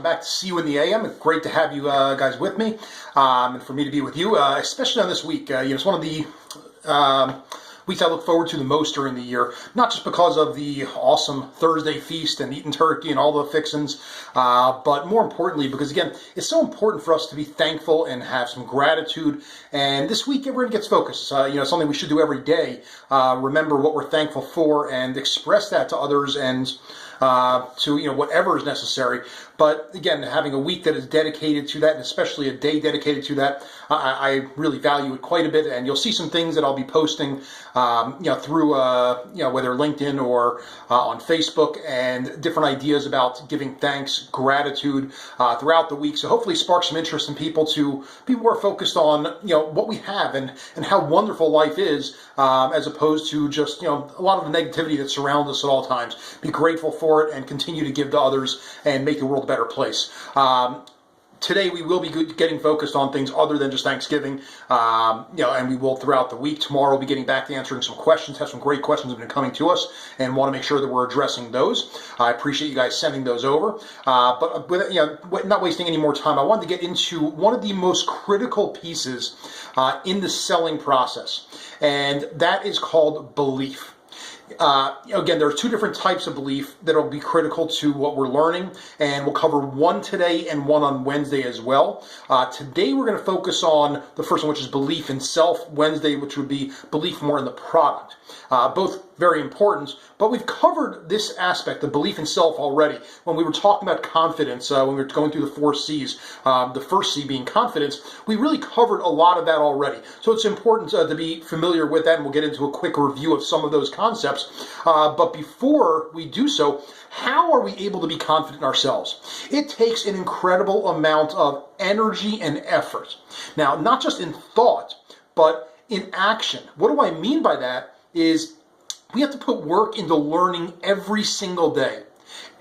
welcome back to See You in the AM. It's great to have you guys with me, and for me to be with you, especially on this week. It's one of the weeks I look forward to the most during the year, not just because of the awesome Thursday feast and eating turkey and all the fixings, but more importantly because, again, it's so important for us to be thankful and have some gratitude. And this week, everyone gets focused. Something we should do every day. Remember what we're thankful for and express that to others and to whatever is necessary. But again, having a week that is dedicated to that, and especially a day dedicated to that, I really value it quite a bit. And you'll see some things that I'll be posting, through whether LinkedIn or on Facebook, and different ideas about giving thanks, gratitude throughout the week. So hopefully, spark some interest in people to be more focused on what we have and how wonderful life is, as opposed to just a lot of the negativity that surrounds us at all times. Be grateful for it and continue to give to others and make the world a better place. Today we will be getting focused on things other than just Thanksgiving, and we will throughout the week. Tomorrow we'll be getting back to answering some questions. Have some great questions that have been coming to us, and want to make sure that we're addressing those. I appreciate you guys sending those over. But not wasting any more time, I wanted to get into one of the most critical pieces in the selling process, and that is called belief. Again, there are two different types of belief that will be critical to what we're learning, and we'll cover one today and one on Wednesday as well. Today we're going to focus on the first one, which is belief in self. Wednesday, which would be belief more in the product. Both very important, but we've covered this aspect of belief in self already when we were talking about confidence, when we were going through the 4 C's, the first C being confidence. We really covered a lot of that already. So it's important to be familiar with that, and we'll get into a quick review of some of those concepts. But before we do so, how are we able to be confident in ourselves? It takes an incredible amount of energy and effort. Now, not just in thought, but in action. What do I mean by that is we have to put work into learning every single day.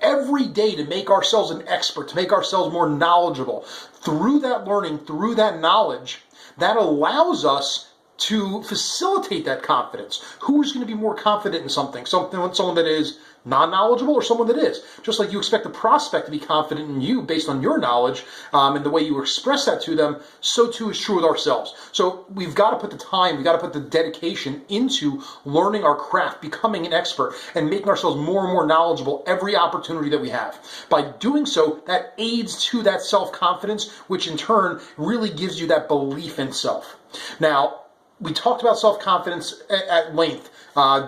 Every day to make ourselves an expert, to make ourselves more knowledgeable. Through that learning, through that knowledge, that allows us to facilitate that confidence. Who's going to be more confident in something? Someone that is non-knowledgeable or someone that is? Just like you expect the prospect to be confident in you based on your knowledge and the way you express that to them, so too is true with ourselves. So we've got to put the time, we've got to put the dedication into learning our craft, becoming an expert, and making ourselves more and more knowledgeable every opportunity that we have. By doing so, that aids to that self-confidence, which in turn really gives you that belief in self. Now, we talked about self-confidence at length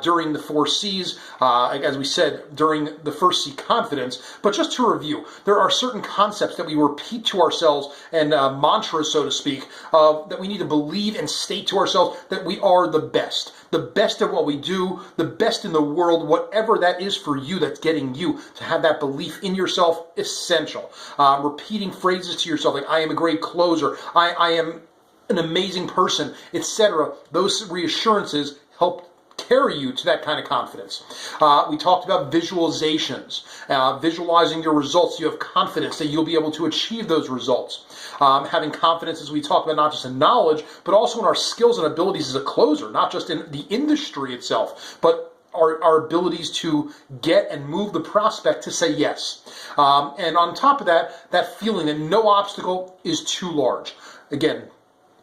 during the 4 C's, as we said, during the first C, confidence. But just to review, there are certain concepts that we repeat to ourselves and mantras, so to speak, that we need to believe and state to ourselves that we are the best at what we do, the best in the world, whatever that is for you that's getting you to have that belief in yourself, essential. Repeating phrases to yourself like, I am a great closer, I am an amazing person, etc. Those reassurances help carry you to that kind of confidence. We talked about visualizations, visualizing your results. You have confidence that you'll be able to achieve those results. Having confidence, as we talk about, not just in knowledge, but also in our skills and abilities as a closer, not just in the industry itself, but our abilities to get and move the prospect to say yes. And on top of that, that feeling that no obstacle is too large. Again,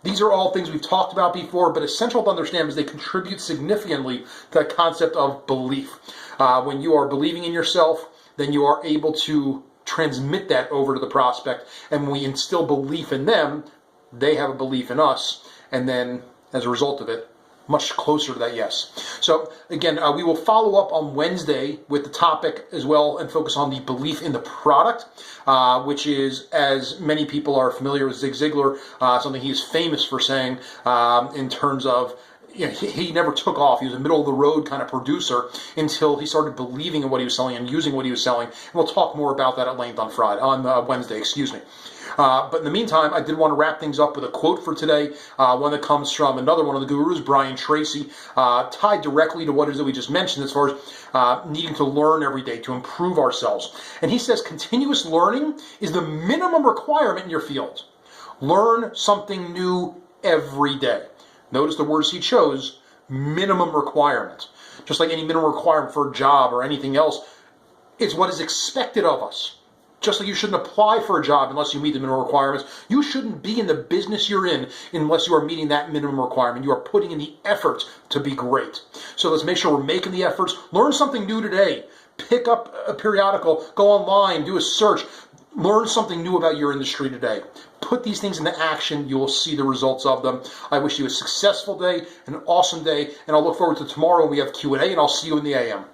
these are all things we've talked about before, but essential to understand because they contribute significantly to that concept of belief. When you are believing in yourself, then you are able to transmit that over to the prospect. And when we instill belief in them, they have a belief in us. And then, as a result of it, much closer to that yes. So again, we will follow up on Wednesday with the topic as well and focus on the belief in the product, which is, as many people are familiar with Zig Ziglar, something he is famous for saying in terms of, he never took off. He was a middle-of-the-road kind of producer until he started believing in what he was selling and using what he was selling. And we'll talk more about that at length on Wednesday. But in the meantime, I did want to wrap things up with a quote for today, one that comes from another one of the gurus, Brian Tracy, tied directly to what it is that we just mentioned as far as needing to learn every day to improve ourselves. And he says continuous learning is the minimum requirement in your field. Learn something new every day. Notice the words he chose, minimum requirement. Just like any minimum requirement for a job or anything else, it's what is expected of us. Just like you shouldn't apply for a job unless you meet the minimum requirements, you shouldn't be in the business you're in unless you are meeting that minimum requirement. You are putting in the effort to be great. So let's make sure we're making the efforts. Learn something new today. Pick up a periodical, go online, do a search. Learn something new about your industry today. Put these things into action. You will see the results of them. I wish you a successful day, an awesome day, and I'll look forward to tomorrow when we have Q&A, and I'll see you in the AM.